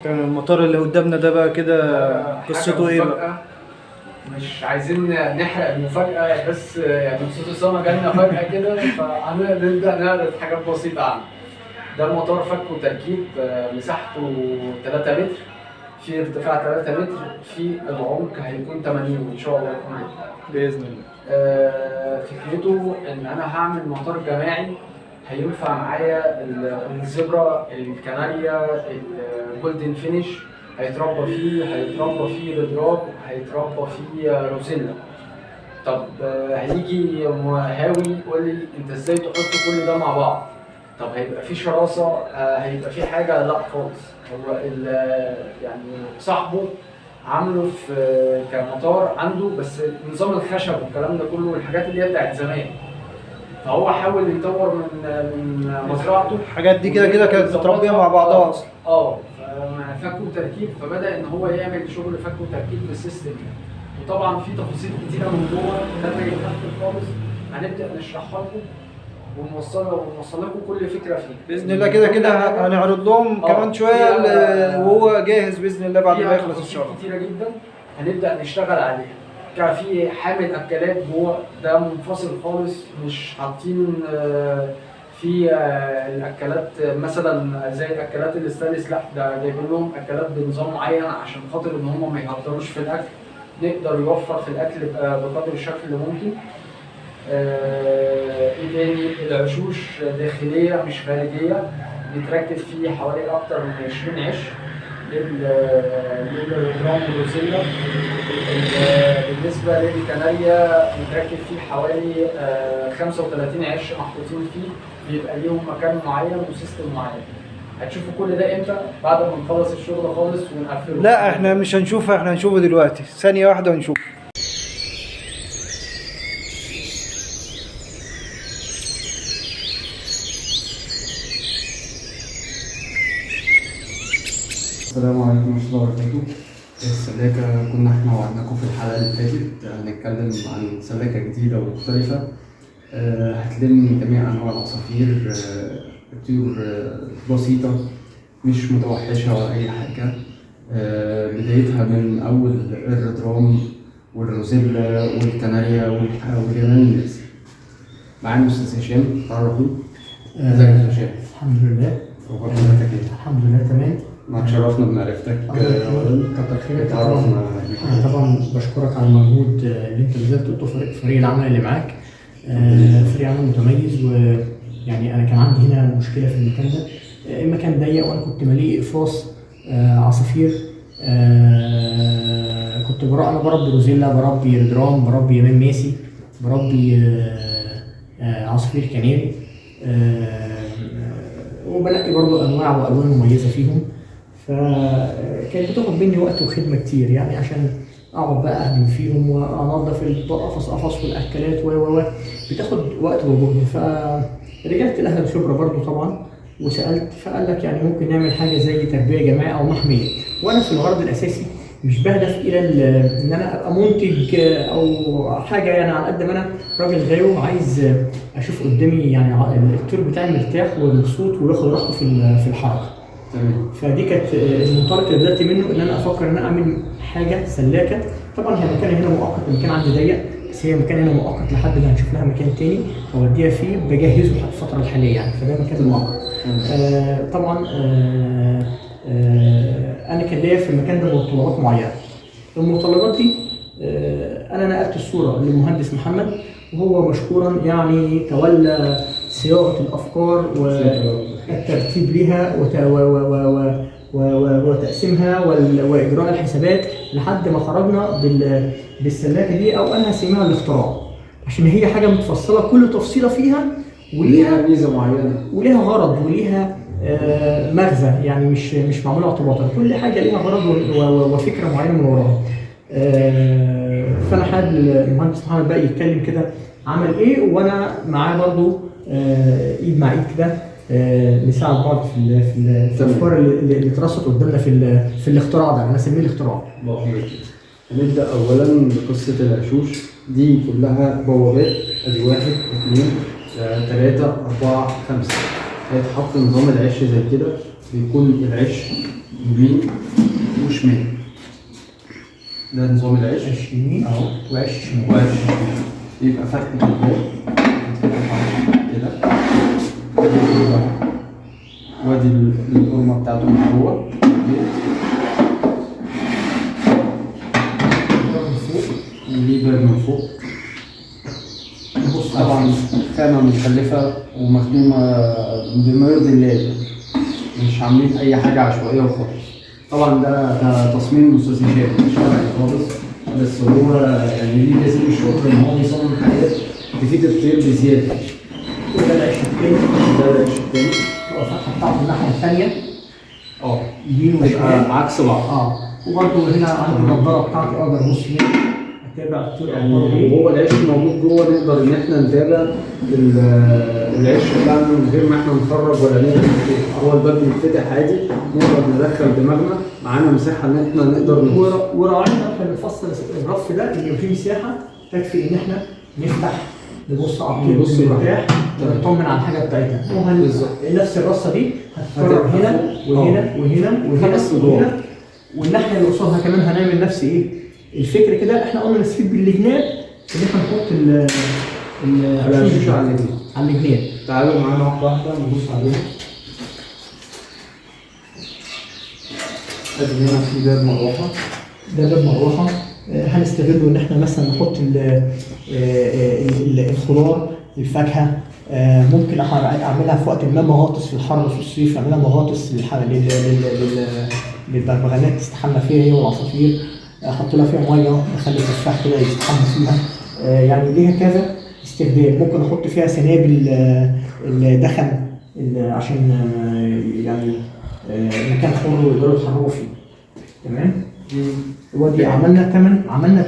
كان المطار اللي قدامنا ده بقى كده قصته ايه بقى؟ مش عايزين نحرق المفاجأة، بس يعني أستاذ أسامة جالنا فجأة كده، فهنبدأ نعرض حاجات بسيطة عنه. ده المطار فك وتركيب، مساحته 3 متر، في ارتفاع 3 متر، في العمق هيكون 80 إن شاء الله كمان. بإذن الله. فكرته إن أنا هعمل مطار جماعي هينفع معايا الزبرة، الكناريا، الجولدن فينيش، هيتربى فيه ريدراب، هيتربى فيه روزيلا. طب هيجي هاوي يقول لي انت ازاي تحط كل ده مع بعض؟ طب هيبقى في شراسة، هيبقى في حاجة؟ لا خالص. هو يعني صاحبه عامله في كمطار عنده، بس نظام الخشب والكلام ده كله والحاجات اللي هي بتاعت زمان، فهو حاول يطور من مزرعته. الحاجات دي كده كانت متربيه مع بعضها اصلا. فك وتركيب، فبدا ان هو يعمل شغل فك وتركيب بالسيستم. وطبعا في تفاصيل كتيره من جوه لما يتقفل خالص هنبدا نشرحها لكم ونوصل لكم كل فكره فيه باذن الله. كده هنعرض لهم كمان شويه وهو جاهز باذن الله بعد ما يخلص ان شاء الله. كتيره جدا هنبدا نشتغل عليها. كان في حامل اكلات جوه، ده منفصل خالص، مش حاطين في الاكلات مثلا زي الاكلات الاستانلس، لا ده جايبين لهم اكلات بنظام معين عشان خاطر ان هم ما يهدروش في الاكل، نقدر يوفر في الاكل بقدر الشكل اللي ممكن. ايه تاني؟ العشوش داخليه مش خارجيه، بيتركب فيه حوالي اكتر من 20 عش للجرام والروزيلا. بالنسبه للكناريا متركب فيه حوالي 35 عش محطوطين فيه، بيبقى ليهم مكان معين وسيستم معين. هتشوفوا كل ده امتى؟ بعد ما نخلص الشغل خالص ونقفله. لا احنا مش هنشوفها، احنا هنشوفه دلوقتي ثانيه واحده ونشوف. السلام عليكم ورحمة الله وبركاته. السلاكة كنا احنا وعدناكم في الحلقة اللي فاتت هنتكلم عن سلاكة جديدة ومختلفة، هتلم جميع أنواع العصافير، طيور بسيطة مش متوحشة ولا أي حاجة، بدايتها من أول الريدرام والروزيلا والكناريا والجمال الناس. معانا أستاذ هشام، تعرفوا؟ ازيك يا هشام؟ الحمد لله. أخبار حضرتك إيه؟ الحمد لله تمام. ما تشرفنا بمعرفتك. كتر خيرك. طبعا بشكرك على المجهود اللي انت بذلته، فريق العمل اللي معاك فريق عمل متميز. ويعني انا كان عندي هنا مشكله في المكان ده، المكان ضيق وانا كنت مليء اقفاص عصافير. كنت انا بربي روزيلا، بربي ريدرام، بربي يمين ميسي، بربي عصافير كناري، وبنقي برضو انواع والوان مميزه فيهم. فكانت بتاخد مني وقت وخدمه كتير، يعني عشان اقعد بقى اهدم فيهم وانضف قفص والاكلات بتاخد وقت وجهد. فرجعت لاهل الخبره برضو طبعا وسالت، فقال لك يعني ممكن نعمل حاجه زي تربيه جماعيه او محميه. وانا في الغرض الاساسي مش بهدف الى ان انا ابقى منتج او حاجه، يعني على قد ما انا راجل غاوي عايز اشوف قدامي يعني الطير بتاعي مرتاح ومبسوط وياخد راحته في الحركه. تمام. فدي كانت المنطلق اللي بدات منه، ان انا افكر ان انا اعمل حاجه سلاكه. طبعا هي مكان هنا مؤقت، المكان عندي ضيق، بس هي مكان هنا مؤقت لحد ما هنشوف لها مكان تاني اوديها فيه، بجهزه لحد الفتره الحاليه يعني، فده مكان مؤقت. طبعا انا كان ليا في المكان ده متطلبات معينه. المتطلبات دي انا نقلت الصوره للمهندس محمد، وهو مشكورا يعني تولى صياغه الافكار والترتيب لها وتقسيمها واجراء الحسابات لحد ما خرجنا بالسلاكه دي، او انا هسميها الاختراع، عشان هي حاجه متفصله كل تفصيله فيها وليها ميزه معينه وليها غرض وليها مغزى، يعني مش معموله اعتباطا، كل حاجه ليها غرض وفكره معينه من وراها. فانا حابب المهندس محمد بقى يتكلم كده عمل ايه، وانا معاه برضو ايد مع ايد كده نساعد بعض في الافكار اللي اترصت قدامنا في الاختراع ده. انا اسميه الاختراع. هنبدا اولا بقصه العشوش دي، كلها بوابات، ادي 1 2 3 4 5. هيتحط نظام العش زي كده، بيكون العيش يمين وشمال. ده نظام العيش. عيش يمين اهو وعيش شمال. وعيش شمال. يبقى فتح الباب كده. وادي القرمة بتاعته من جوه. ليه باب من فوق. بص طبعا خامة متكلفة ومخدومة بما يرضي الله، مش عاملين أي حاجة عشوائية وخالص. طبعا ده تصميم أستاذ هشام مش شرعي خالص، بس هو يعني ليه جزيل الشكر إن هو بيصمم حاجات تفيد الطير بزيادة. وده العيش التاني. ده العيش التاني. الفتحة بتاعته الناحية الثانية يمين وشمال يبقى عكس بعض. وبرضه هنا عندي النضارة بتاعتي أقدر أبص هنا أتابع الطير أخباره إيه. وهو العيش موجود جوه، نقدر إن إحنا نتابع العيش بتاعنا من غير ما إحنا نخرج ولا نعمل كده. هو الباب بيتفتح عادي، نقدر ندخل دماغنا، معانا مساحة إن إحنا نقدر وراعينا في الفصل الرف ده إن في مساحة تكفي إن إحنا نفتح نبص على الطير نبص مرتاح ونطمن على الحاجة بتاعتنا. بالظبط. نفس الرصة دي هتتكرر هنا وهنا وهنا وهنا والناحية اللي قصادها كمان هنعمل نفس إيه؟ الفكرة كده. إحنا قلنا نستفيد بالجناب إن إحنا نحط العيش على الجناب. على الجناب. تعالوا معانا واحدة نبص عليها. ادي هنا في باب مروحة. ده باب مروحة هنستغله ان احنا مثلا نحط الخضار الفاكهة. ممكن اعملها في وقت ما مغاطس في الحر في الصيف، اعملها مغاطس للبغبغانات تستحمى فيها هي والعصافير. احط لها فيها ميه اخلي التفاح كده يستحمى فيها. يعني ليها كذا استخدام. ممكن احط فيها سنابل الدخن عشان يعني مكان حر ويقدروا يتحركوا فيه. تمام. ودي عملنا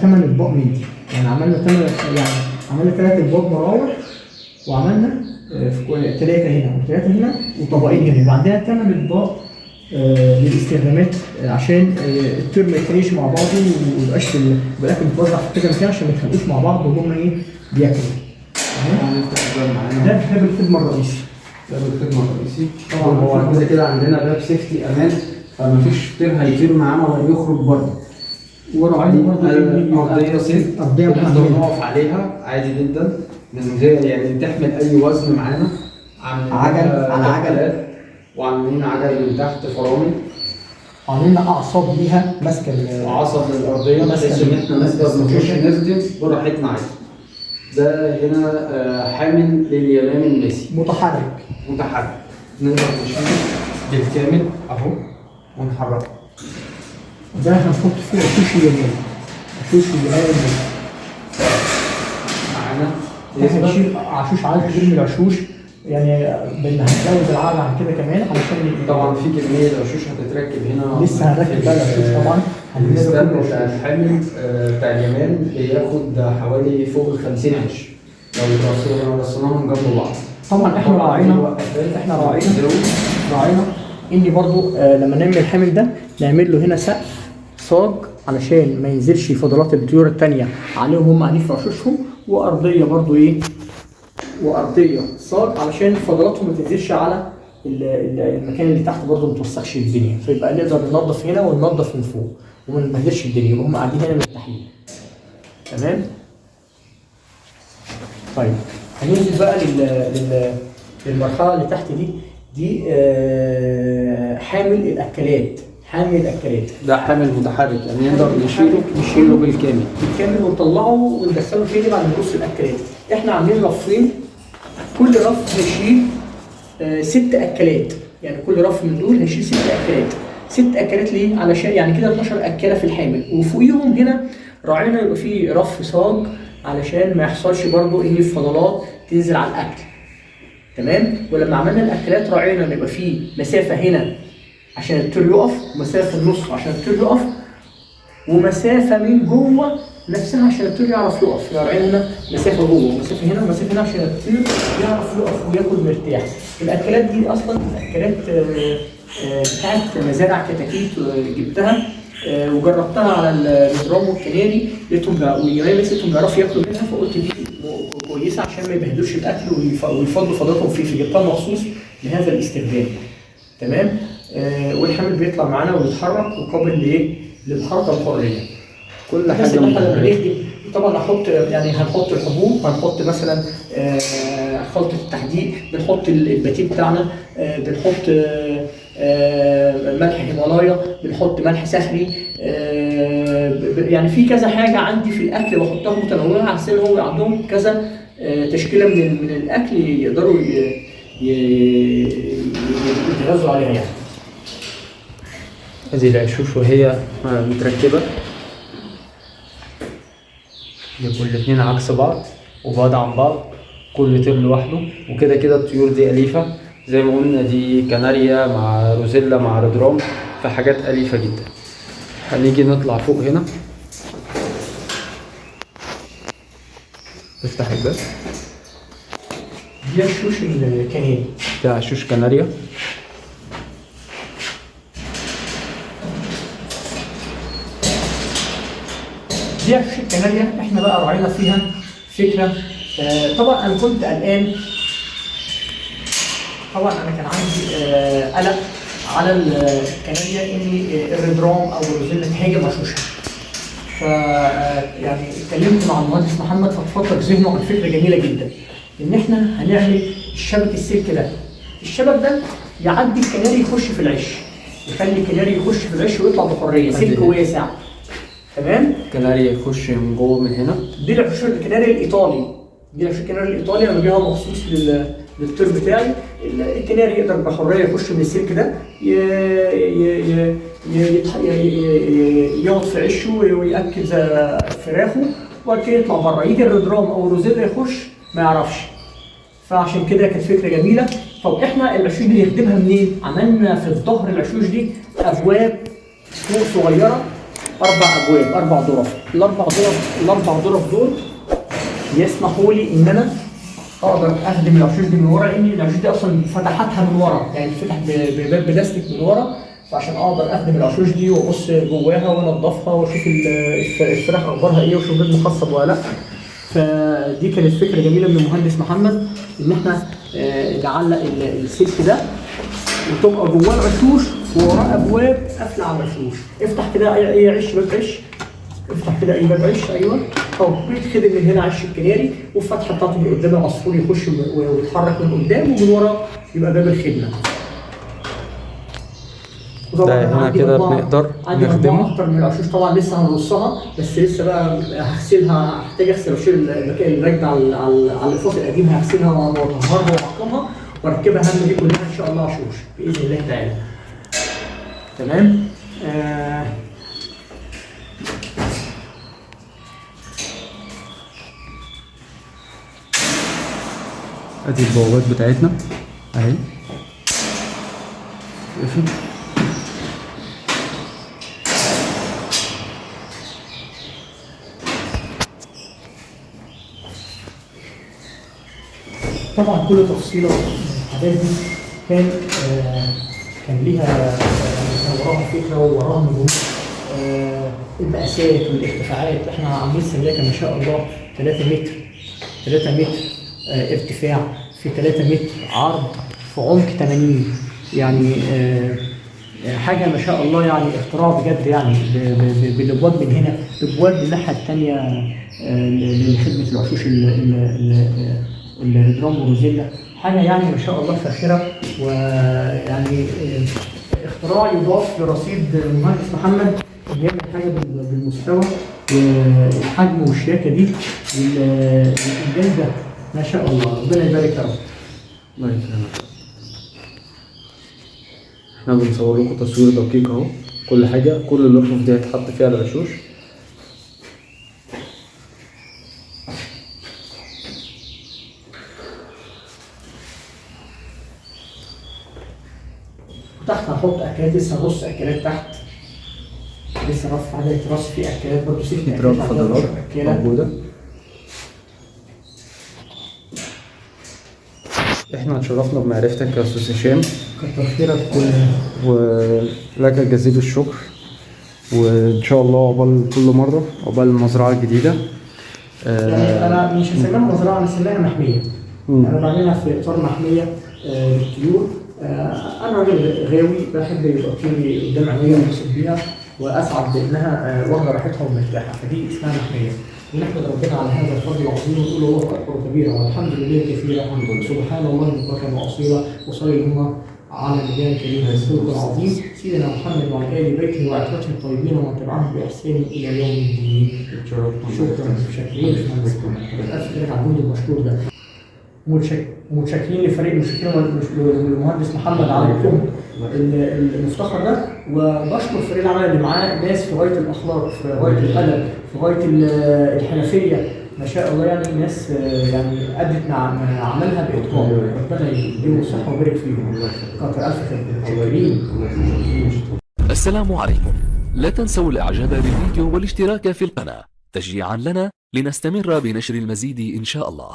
8 اطباق من دي. يعني عملنا 3 اطباق مراوح، وعملنا 3 هنا و3 هنا وطبقين هنا. يبقى عندنا 8 اطباق للاستخدامات عشان الطير ما يتخانقش مع بعضه وميبقاش الاكل متوزع في كذا مكان عشان ما يتخانقوش مع بعض وهم ايه بياكلوا. ده باب الخدمه الرئيسي. باب الخدمه الرئيسي طبعا هو كده كده عندنا باب سيفتي امان، فمفيش طير هيطير معانا ولا يخرج بره. وراعي برضه ارضيه صيف، ارضيه نقدر نقف عليها عادي جدا من غير يعني تحمل اي وزن معانا. عجل على عجل، وعاملين عجل من تحت فرامل، عاملين اعصاب ليها ماسكه عصب للارضيه بحيث ان احنا نقدر نخش نخدم براحتنا عادي. ده هنا حامل لليمام الماسي متحرك نقدر نشيله بالكامل اهو ونحركه. ده هنحط فيه عشوش اليمين الماسي معانا. ده هنشيل عشوش عدد كبير من العشوش، يعني هنزود العدد عن كده كمان علشان طبعا في كميه عشوش هتتركب هنا. لسه هنركب بقى العشوش طبعا. الستاند بتاع الحامل بتاع اليمام بياخد حوالي فوق ال 50 عش لو رصيناهم جنب بعض. طبعا احنا راعينا ان برضو لما نعمل الحامل ده نعمل له هنا سقف صاج علشان ما ينزلش فضلات الطيور التانية عليهم هم قاعدين في عشوشهم، وارضيه برضو وارضيه صاج علشان فضلاتهم ما تنزلش على المكان اللي تحت برضو ما توسخش الدنيا، فيبقى نقدر ننظف هنا وننظف من فوق وما نبهدلش الدنيا، يبقى هم قاعدين هنا مرتاحين. تمام. طيب هننزل بقى للمرحله اللي تحت دي حامل الاكلات. ده حامل متحرك، يعني نقدر نشيله بالكامل ونطلعه وندخله فيه بعد ما نرص الاكلات. احنا عاملين رفين، كل رف هيشيل 6 اكلات، يعني كل رف من دول هيشيل 6 اكلات. 6 اكلات ليه؟ علشان يعني كده 12 اكله في الحامل، وفوقيهم هنا راعينا يبقى فيه رف صاج علشان ما يحصلش برضو ان الفضلات تنزل على الاكل. تمام. ولما عملنا الاكلات راعينا ان يبقى فيه مسافه هنا عشان الطير يقف، ومسافه في النص عشان الطير يقف، ومسافه من جوه نفسها عشان الطير يعرف يقف. راعينا هنا مسافه جوه ومسافه هنا ومسافه هنا عشان الطير يعرف يقف وياكل مرتاح. الاكلات دي اصلا اكلات بتاعت مزارع كتاكيت جبتها وجربتها على النظام والكناري، لقيتهم واليمامس لقيتهم بيعرفوا ياكلوا منها، فقلت دي كويسه عشان ما يبهدلوش الاكل ويفضوا فضلاتهم فيه، فجبتها مخصوص لهذا الاستخدام. تمام. والحامل بيطلع معانا ويتحرك وقابل لايه؟ للحركه الحريه. كل بس حاجه ان احنا لما متحركة. نخدم طبعا هنحط الحبوب، هنحط مثلا خلطه التحديق، بنحط الباتيه بتاعنا، بنحط ملح هيمالايا، بنحط ملح سحري، يعني في كذا حاجه عندي في الاكل بحطها متنوعه عشان هو عندهم كذا تشكيله من الاكل يقدروا يتغذوا عليها يعني. ادي العشوش وهي متركبه، يبقوا الاتنين عكس بعض وبعاد عن بعض، كل طير لوحده. وكده كده الطيور دي أليفة زي ما قلنا، دي كناريا مع روزيلا مع رودرام، فحاجات أليفة جدا. هنيجي نطلع فوق هنا، نفتح الباب. دي عشوش الكناري، ده عشوش كناريا. دي عشوش الكناريا احنا بقى راعينا فيها فكره. طبعا انا كنت قلقان، طبعا انا كان عندي قلق على الكناريا ان الريدرام او الروزيلا تهاجم عشوشها. ف يعني اتكلمت مع المهندس محمد فاتفضل ذهنه عن فكره جميله جدا، ان احنا هنعمل الشبك السلك ده. الشبك ده يعدي الكناري يخش في العش، يخلي الكناري يخش في العش ويطلع بحريه، سلك واسع. تمام؟ كناريا يخش من جوه من هنا. دي العشوش الكناري الايطالي، دي العشوش الكناري الايطالي انا جايبها مخصوص للطير بتاعي. الكناري يقدر بحريه يخش من السلك ده، يقعد في عشه ويأكل فراخه وبعد كده يطلع بره. يجي الريدرام او الروزيلا يخش ما يعرفش. فعشان كده كانت فكره جميله. طب احنا العشوش دي نخدمها منين؟ عملنا في الظهر العشوش دي ابواب فوق صغيره، 4 أبواب، 4 ظرف. الأربع ظرف دول يسمحوا لي إن أنا أقدر أخدم العشوش دي من ورا، لأن العشوش دي أصلا فتحاتها من ورا، يعني بتفتح بباب بلاستيك من ورا، فعشان أقدر أخدم العشوش دي وأبص جواها وأنضفها وأشوف الفراخ أخبارها إيه وأشوف بيض مخصب ولا لأ. فدي كانت فكرة جميلة من المهندس محمد، إن إحنا نعلق السلك ده وتبقى جواه العشوش ووراه ابواب قافله على العشوش. افتح كده اي عش، باب عش، افتح كده اي باب عش، ايوه اهو بيتخدم من هنا عش الكناري، والفتحه بتاعته من قدام العصفور يخش ويتحرك من قدام، ومن ورا يبقى باب الخدمه. ده هنا كده بنقدر نخدمه اكتر من العشوش طبعا لسه هنرصها، بس لسه بقى هغسلها، هحتاج اغسل عشوش المكان اللي راكبه على الفاصل القديم، هغسلها واطهرها واعقمها واركبها هم دي كلها ان شاء الله عشوش باذن الله تعالى. تمام. ادي البوابات بتاعتنا اهي. طبعا كل تفصيله الحاجات دي كان ليها وراها فكره ووراها مجهود. المقاسات والارتفاعات، احنا عاملين سلاكه ما شاء الله 3 متر 3 متر ارتفاع في 3 متر عرض في عمق 80، يعني حاجه ما شاء الله، يعني اختراع بجد، يعني بالابواب من هنا، الابواب من الناحيه الثانيه لخدمه العشوش الريدرام وروزيلا، حاجه يعني ما شاء الله فاخره، ويعني اختراع يضاف لرصيد المهندس محمد بيعمل حاجه بالمستوى والحجم والشياكه دي والانجاز ده ما شاء الله. ربنا يبارك يا رب. الله يكرمك. احنا بنصور لكم تصوير دقيق اهو، كل حاجه، كل الرفوف دي هيتحط فيها العشوش. تحت هنحط اكلات، لسه هنرص اكلات تحت، لسه رف عدد راس في اكلات برضه، سيف اضراب فضلات موجوده. احنا اتشرفنا بمعرفتك يا استاذ هشام، كتر خيرك ولك جزيل الشكر، وان شاء الله عقبال كل مره، عقبال المزرعه الجديده. يعني انا مش هسميها مزرعه، انا هسميها محميه. انا بعملها في اطار محميه للطيور، انا راجل غاوي بحب يبقى طولي قدام عينيا وانبسط بيها واسعد بانها واخده راحتها ومرتاحه، فدي اسمها محميه. ونحمد ربنا على هذا الفضل العظيم ونقول الله اكبر كبيرا والحمد لله كثيرا سبحان الله بكرة واصيلا. وصلي اللهم على نبينا الكريم الخلق العظيم سيدنا محمد وعلى ال بيته وعترته الطيبين ومن تبعهم باحسان الى يوم الدين. شكرا متشكرين الف على الجهد المشكور ده. متشكرين لفريق المهندس محمد على الجهد المفتخر ده، وبشكر فريق العمل اللي معاه ناس في غايه الاخلاق، في غايه الادب، في غايه الحنفيه، ما شاء الله يعني ناس يعني ادت مع عملها باتقان. ربنا يديهم الصحه ويبارك فيهم. كتر الف خير. متشكرين. السلام عليكم. لا تنسوا الاعجاب بالفيديو والاشتراك في القناة تشجيعا لنا لنستمر بنشر المزيد ان شاء الله.